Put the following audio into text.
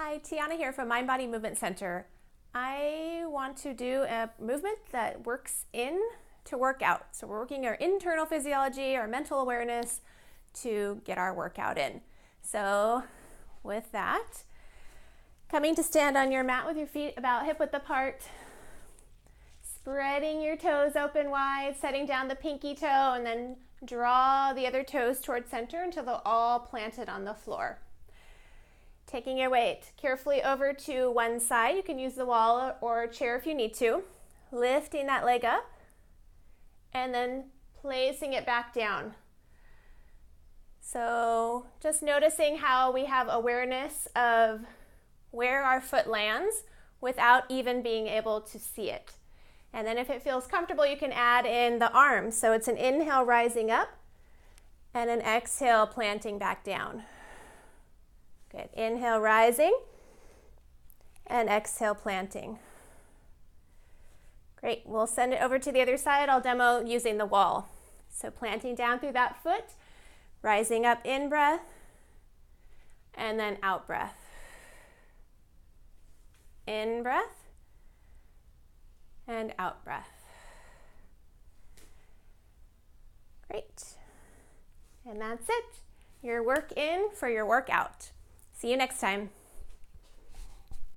Hi, Tiana here from Mind Body Movement Center. I want to do a movement that works in to work out. So we're working our internal physiology, our mental awareness to get our workout in. So with that, coming to stand on your mat with your feet about hip width apart, spreading your toes open wide, setting down the pinky toe, and then draw the other toes towards center until they're all planted on the floor. Taking your weight carefully over to one side. You can use the wall or chair if you need to. Lifting that leg up and then placing it back down. So just noticing how we have awareness of where our foot lands without even being able to see it. And then if it feels comfortable, you can add in the arms. So it's an inhale rising up and an exhale planting back down. Good. Inhale, rising, and exhale, planting. Great. We'll send it over to the other side. I'll demo using the wall. So planting down through that foot, rising up in breath, and then out breath. In breath, and out breath. Great. And that's it. Your work in for your workout. See you next time.